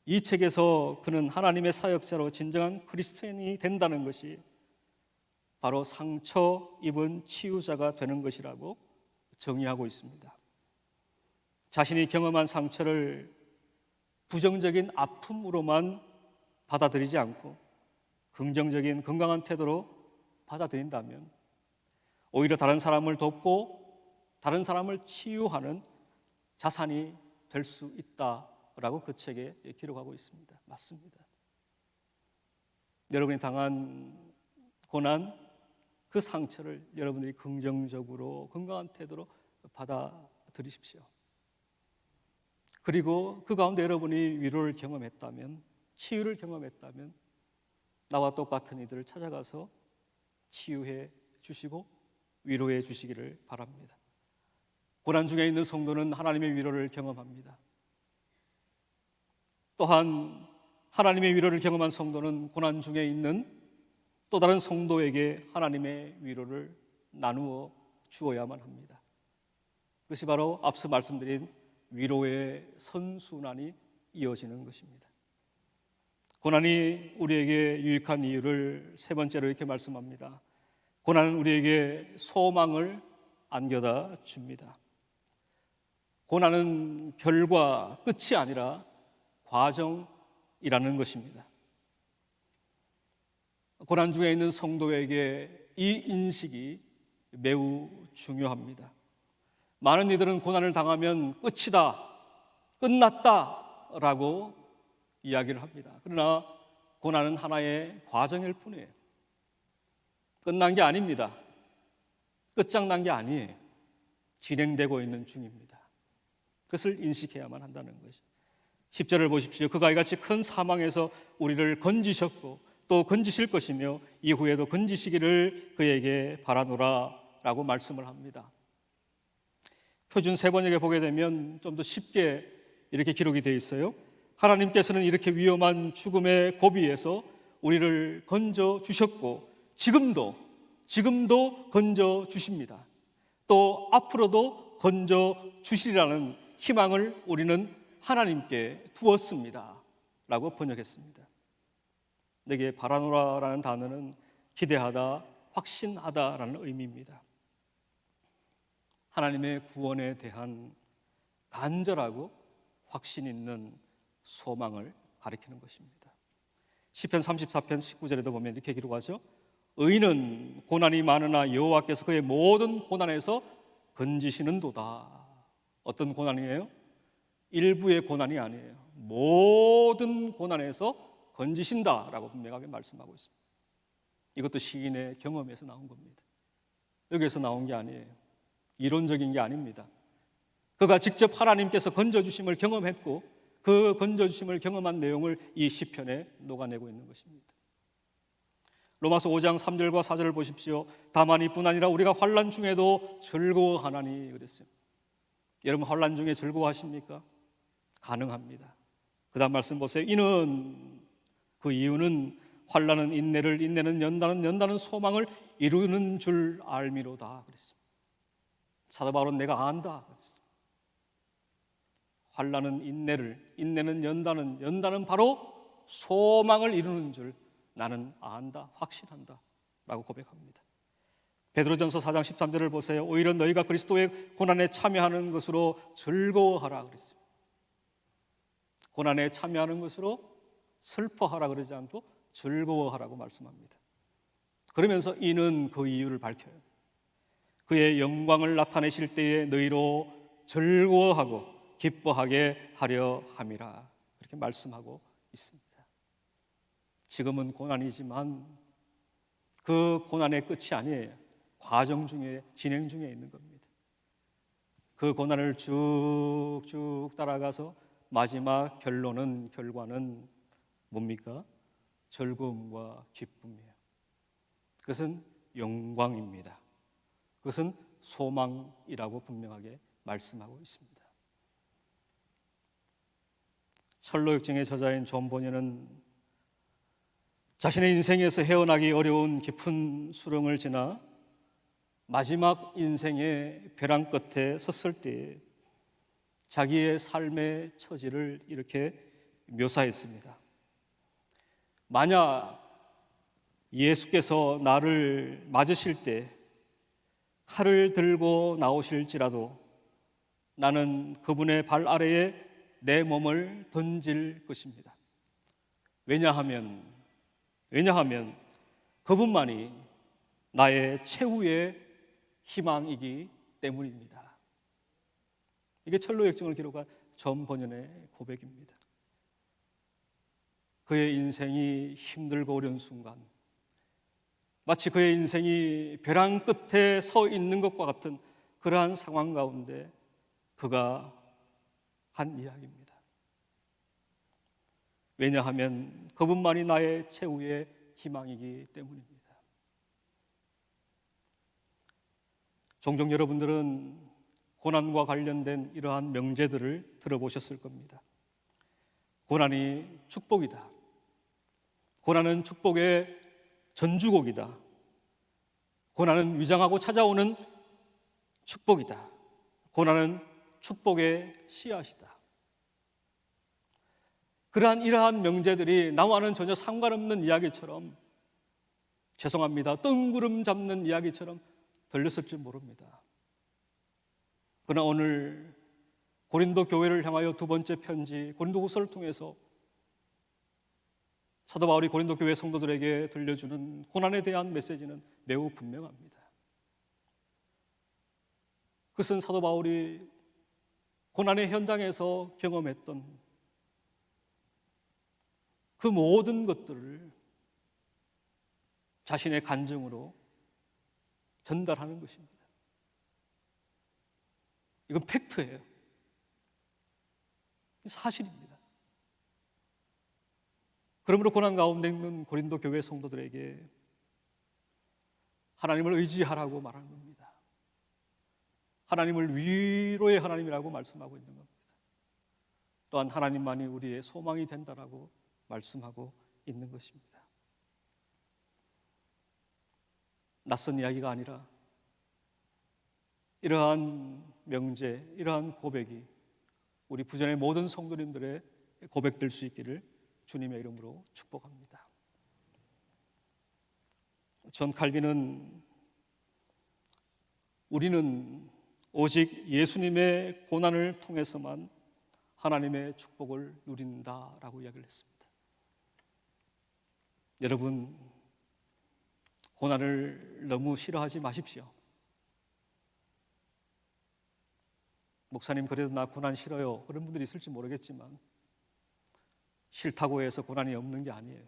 이 책에서 그는 하나님의 사역자로 진정한 크리스찬이 된다는 것이 바로 상처 입은 치유자가 되는 것이라고 정의하고 있습니다. 자신이 경험한 상처를 부정적인 아픔으로만 받아들이지 않고 긍정적인 건강한 태도로 받아들인다면 오히려 다른 사람을 돕고 다른 사람을 치유하는 자산이 될 수 있다라고 그 책에 기록하고 있습니다. 맞습니다. 여러분이 당한 고난, 그 상처를 여러분들이 긍정적으로 건강한 태도로 받아들이십시오. 그리고 그 가운데 여러분이 위로를 경험했다면, 치유를 경험했다면 나와 똑같은 이들을 찾아가서 치유해 주시고 위로해 주시기를 바랍니다. 고난 중에 있는 성도는 하나님의 위로를 경험합니다. 또한 하나님의 위로를 경험한 성도는 고난 중에 있는 또 다른 성도에게 하나님의 위로를 나누어 주어야만 합니다. 그것이 바로 앞서 말씀드린 위로의 선순환이 이어지는 것입니다. 고난이 우리에게 유익한 이유를 세 번째로 이렇게 말씀합니다. 고난은 우리에게 소망을 안겨다 줍니다. 고난은 결과, 끝이 아니라 과정이라는 것입니다. 고난 중에 있는 성도에게 이 인식이 매우 중요합니다. 많은 이들은 고난을 당하면 끝이다, 끝났다라고 이야기를 합니다. 그러나 고난은 하나의 과정일 뿐이에요. 끝난 게 아닙니다. 끝장난 게 아니에요. 진행되고 있는 중입니다. 그것을 인식해야만 한다는 것이죠. 10절을 보십시오. 그가 이같이 큰 사망에서 우리를 건지셨고 또 건지실 것이며 이후에도 건지시기를 그에게 바라노라 라고 말씀을 합니다. 표준 세 번역에 보게 되면 좀 더 쉽게 이렇게 기록이 되어 있어요. 하나님께서는 이렇게 위험한 죽음의 고비에서 우리를 건져 주셨고 지금도 건져 주십니다. 또 앞으로도 건져 주시리라는 희망을 우리는 하나님께 두었습니다 라고 번역했습니다. 여기에 바라노라라는 단어는 기대하다, 확신하다라는 의미입니다. 하나님의 구원에 대한 간절하고 확신 있는 소망을 가리키는 것입니다. 시편 34편 19절에도 보면 이렇게 기록하죠. 의인은 고난이 많으나 여호와께서 그의 모든 고난에서 건지시는도다. 어떤 고난이에요? 일부의 고난이 아니에요. 모든 고난에서 건지신다라고 분명하게 말씀하고 있습니다. 이것도 시인의 경험에서 나온 겁니다. 여기에서 나온 게 아니에요. 이론적인 게 아닙니다. 그가 직접 하나님께서 건져주심을 경험했고 그 건져주심을 경험한 내용을 이 시편에 녹아내고 있는 것입니다. 로마서 5장 3절과 4절을 보십시오. 다만 이뿐 아니라 우리가 환난 중에도 즐거워하나니 그랬어요. 여러분 환난 중에 즐거워하십니까? 가능합니다. 그 다음 말씀 보세요. 이는 그 이유는 환난은 인내를, 인내는 연단은 소망을 이루는 줄 알미로다 그랬어요. 사도 바울은 내가 안다 그랬어요. 환난은 인내를, 인내는 연단은 바로 소망을 이루는 줄 나는 안다, 확신한다 라고 고백합니다. 베드로전서 4장 13절을 보세요. 오히려 너희가 그리스도의 고난에 참여하는 것으로 즐거워하라 그랬어요. 고난에 참여하는 것으로 슬퍼하라 그러지 않고 즐거워하라고 말씀합니다. 그러면서 이는 그 이유를 밝혀요. 그의 영광을 나타내실 때에 너희로 즐거워하고 기뻐하게 하려 함이라 그렇게 말씀하고 있습니다. 지금은 고난이지만 그 고난의 끝이 아니에요. 과정 중에 진행 중에 있는 겁니다. 그 고난을 쭉쭉 따라가서 마지막 결과는 뭡니까? 즐거움과 기쁨이에요. 그것은 영광입니다. 그것은 소망이라고 분명하게 말씀하고 있습니다. 철로역정의 저자인 존 버니는 자신의 인생에서 헤어나기 어려운 깊은 수렁을 지나 마지막 인생의 벼랑 끝에 섰을 때 자기의 삶의 처지를 이렇게 묘사했습니다. 만약 예수께서 나를 맞으실 때 칼을 들고 나오실지라도 나는 그분의 발 아래에 내 몸을 던질 것입니다. 왜냐하면 그분만이 나의 최후의 희망이기 때문입니다. 이게 철로역정을 기록한 존 버년의 고백입니다. 그의 인생이 힘들고 어려운 순간, 마치 그의 인생이 벼랑 끝에 서 있는 것과 같은 그러한 상황 가운데 그가 한 이야기입니다. 왜냐하면 그분만이 나의 최후의 희망이기 때문입니다. 종종 여러분들은 고난과 관련된 이러한 명제들을 들어보셨을 겁니다. 고난이 축복이다. 고난은 축복의 전주곡이다. 고난은 위장하고 찾아오는 축복이다. 고난은 축복의 씨앗이다. 이러한 명제들이 나와는 전혀 상관없는 이야기처럼, 죄송합니다, 뜬구름 잡는 이야기처럼 들렸을지 모릅니다. 그러나 오늘 고린도 교회를 향하여 두 번째 편지 고린도후서를 통해서 사도 바울이 고린도 교회 성도들에게 들려주는 고난에 대한 메시지는 매우 분명합니다. 그것은 사도 바울이 고난의 현장에서 경험했던 그 모든 것들을 자신의 간증으로 전달하는 것입니다. 이건 팩트예요. 사실입니다. 그러므로 고난 가운데 있는 고린도 교회 성도들에게 하나님을 의지하라고 말하는 겁니다. 하나님을 위로의 하나님이라고 말씀하고 있는 겁니다. 또한 하나님만이 우리의 소망이 된다라고 말씀하고 있는 것입니다. 낯선 이야기가 아니라 이러한 명제, 이러한 고백이 우리 부전의 모든 성도님들의 고백될 수 있기를 주님의 이름으로 축복합니다. 존 칼빈은 우리는 오직 예수님의 고난을 통해서만 하나님의 축복을 누린다라고 이야기를 했습니다. 여러분, 고난을 너무 싫어하지 마십시오. 목사님, 그래도 나 고난 싫어요, 그런 분들이 있을지 모르겠지만 싫다고 해서 고난이 없는 게 아니에요.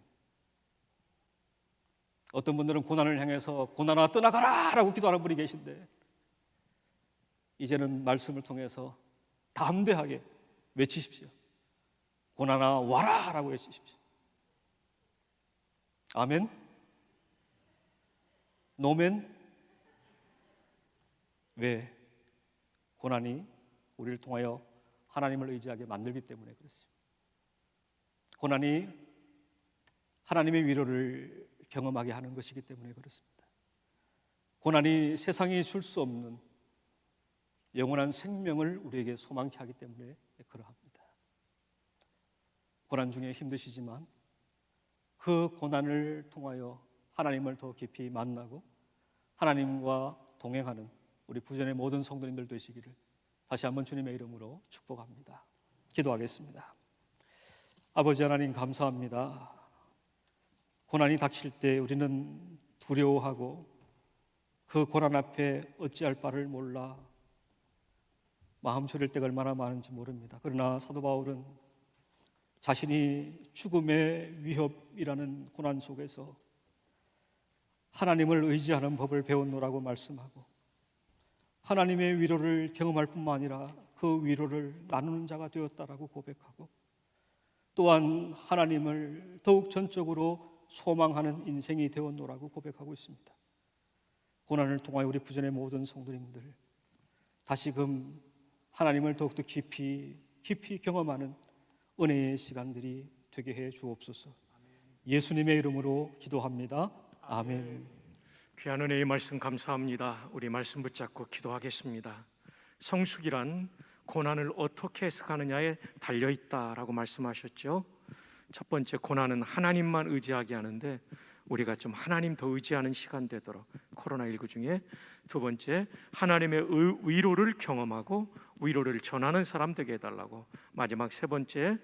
어떤 분들은 고난을 향해서 고난아 떠나가라 라고 기도하는 분이 계신데, 이제는 말씀을 통해서 담대하게 외치십시오. 고난아 와라 라고 외치십시오. 아멘? 노멘? 왜? 고난이 우리를 통하여 하나님을 의지하게 만들기 때문에 그렇습니다. 고난이 하나님의 위로를 경험하게 하는 것이기 때문에 그렇습니다. 고난이 세상이 줄 수 없는 영원한 생명을 우리에게 소망케 하기 때문에 그러합니다. 고난 중에 힘드시지만 그 고난을 통하여 하나님을 더 깊이 만나고 하나님과 동행하는 우리 부전의 모든 성도님들 되시기를 다시 한번 주님의 이름으로 축복합니다. 기도하겠습니다. 아버지 하나님, 감사합니다. 고난이 닥칠 때 우리는 두려워하고 그 고난 앞에 어찌할 바를 몰라 마음 졸일 때가 얼마나 많은지 모릅니다. 그러나 사도 바울은 자신이 죽음의 위협이라는 고난 속에서 하나님을 의지하는 법을 배웠노라고 말씀하고, 하나님의 위로를 경험할 뿐만 아니라 그 위로를 나누는 자가 되었다라고 고백하고, 또한 하나님을 더욱 전적으로 소망하는 인생이 되었노라고 고백하고 있습니다. 고난을 통하여 우리 부전의 모든 성도님들 다시금 하나님을 더욱더 깊이 경험하는 은혜의 시간들이 되게 해 주옵소서. 예수님의 이름으로 기도합니다. 아멘. 귀한 은혜의 말씀 감사합니다. 우리 말씀 붙잡고 기도하겠습니다. 성숙이란 고난을 어떻게 해석하느냐에 달려있다라고 말씀하셨죠. 첫 번째, 고난은 하나님만 의지하게 하는데 우리가 좀 하나님 더 의지하는 시간 되도록, 코로나19 중에. 두 번째, 하나님의 위로를 경험하고 위로를 전하는 사람 되게 해달라고. 마지막 세 번째,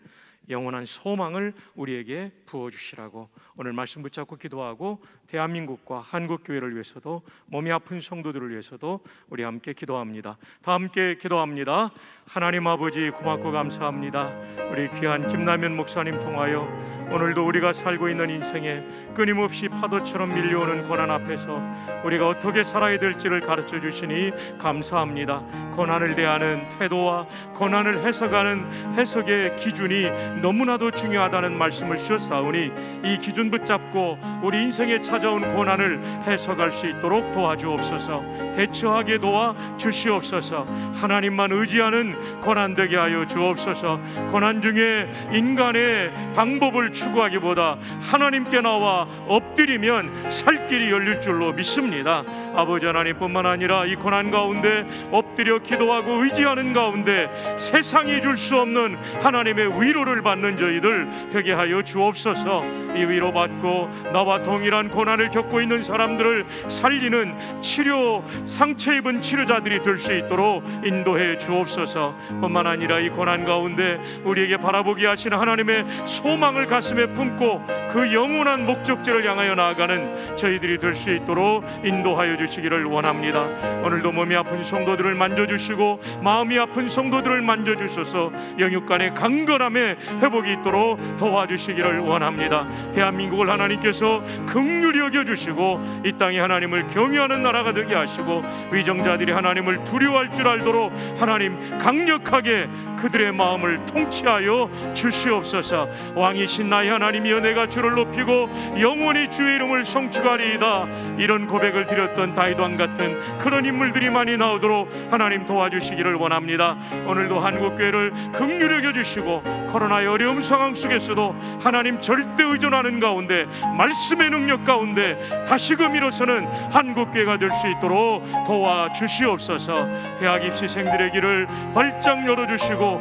영원한 소망을 우리에게 부어주시라고 오늘 말씀 붙잡고 기도하고, 대한민국과 한국교회를 위해서도, 몸이 아픈 성도들을 위해서도 우리 함께 기도합니다. 다 함께 기도합니다. 하나님 아버지, 고맙고 감사합니다. 우리 귀한 김남현 목사님 통하여 오늘도 우리가 살고 있는 인생에 끊임없이 파도처럼 밀려오는 고난 앞에서 우리가 어떻게 살아야 될지를 가르쳐 주시니 감사합니다. 고난을 대하는 태도와 고난을 해석하는 해석의 기준이 너무나도 중요하다는 말씀을 주셨사오니 이 기준 붙잡고 우리 인생에 찾아온 고난을 해석할 수 있도록 도와주옵소서. 대처하게 도와 주시옵소서. 하나님만 의지하는 고난 되게 하여 주옵소서. 고난 중에 인간의 방법을 추구하기보다 하나님께 나와 엎드리면 살 길이 열릴 줄로 믿습니다. 아버지 하나님뿐만 아니라 이 고난 가운데 엎드려 기도하고 의지하는 가운데 세상이 줄 수 없는 하나님의 위로를 받는 저희들 되게 하여 주옵소서. 이 위로받고 나와 동일한 고난을 겪고 있는 사람들을 살리는 치료, 상처 입은 치료자들이 될 수 있도록 인도해 주옵소서. 뿐만 아니라 이 고난 가운데 우리에게 바라보게 하시는 하나님의 소망을 가슴에 품고 그 영원한 목적지를 향하여 나아가는 저희들이 될 수 있도록 인도하여 주시기를 원합니다. 오늘도 몸이 아픈 성도들을 만져주시고 마음이 아픈 성도들을 만져주셔서 영육간의 강건함에 회복이 있도록 도와주시기를 원합니다. 대한민국을 하나님께서 긍휼히 여겨주시고 이 땅에 하나님을 경외하는 나라가 되게 하시고 위정자들이 하나님을 두려워할 줄 알도록 하나님 강력하게 그들의 마음을 통치하여 주시옵소서. 왕이신 나의 하나님이여, 내가 주를 높이고 영원히 주의 이름을 성취하리이다. 이런 고백을 드렸던 다윗 왕 같은 그런 인물들이 많이 나오도록 하나님 도와주시기를 원합니다. 오늘도 한국교회를 긍휼히 여겨주시고 코로나의 어려운 상황 속에서도 하나님 절대 의존하는 가운데, 말씀의 능력 가운데 다시금 일어서는 한국교회가 될 수 있도록 도와주시옵소서. 대학 입시생들의 길을 활짝 열어주시고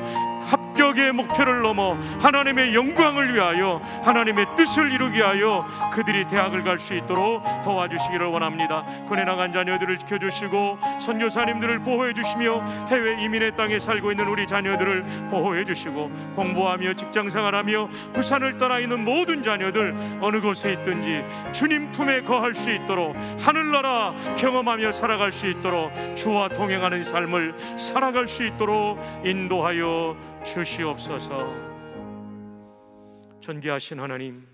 합격의 목표를 넘어 하나님의 영광을 위하여 하나님의 뜻을 이루게 하여 그들이 대학을 갈 수 있도록 도와주시기를 원합니다. 군에 나간 자녀들을 지켜주시고 선교사님들을 보호해 주시며 해외 이민의 땅에 살고 있는 우리 자녀들을 보호해 주시고 공부하며 직장생활하며 부산을 떠나 있는 모든 자녀들 어느 곳에 있든지 주님 품에 거할 수 있도록, 하늘나라 경험하며 살아갈 수 있도록, 주와 동행하는 삶을 살아갈 수 있도록 인도하여 주시옵소서. 존귀하신 하나님,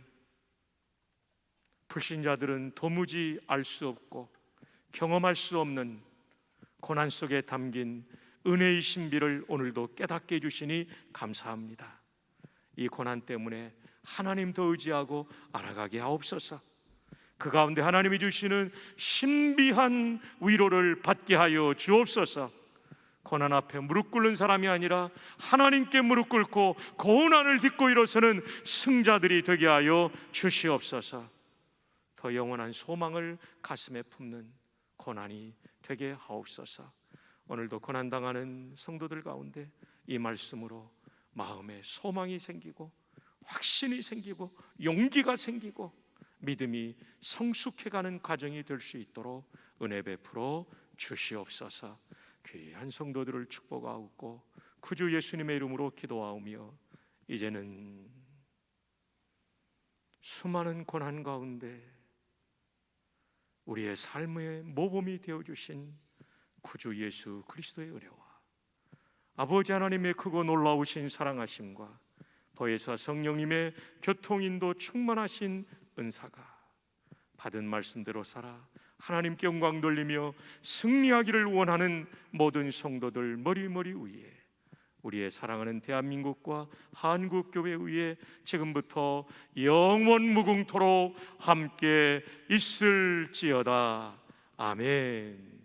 불신자들은 도무지 알 수 없고 경험할 수 없는 고난 속에 담긴 은혜의 신비를 오늘도 깨닫게 해주시니 감사합니다. 이 고난 때문에 하나님 더 의지하고 알아가게 하옵소서. 그 가운데 하나님이 주시는 신비한 위로를 받게 하여 주옵소서. 고난 앞에 무릎 꿇는 사람이 아니라 하나님께 무릎 꿇고 고난을 딛고 일어서는 승자들이 되게 하여 주시옵소서. 더 영원한 소망을 가슴에 품는 고난이 되게 하옵소서. 오늘도 고난당하는 성도들 가운데 이 말씀으로 마음에 소망이 생기고 확신이 생기고 용기가 생기고 믿음이 성숙해가는 과정이 될 수 있도록 은혜 베풀어 주시옵소서. 귀한 성도들을 축복하옵고 구주 예수님의 이름으로 기도하오며, 이제는 수많은 고난 가운데 우리의 삶의 모범이 되어주신 구주 예수 그리스도의 은혜와 아버지 하나님의 크고 놀라우신 사랑하심과 보혜사 성령님의 교통인도 충만하신 은사가 받은 말씀대로 살아 하나님께 영광 돌리며 승리하기를 원하는 모든 성도들 머리머리 위에, 우리의 사랑하는 대한민국과 한국교회 위에 지금부터 영원 무궁토록 함께 있을지어다. 아멘.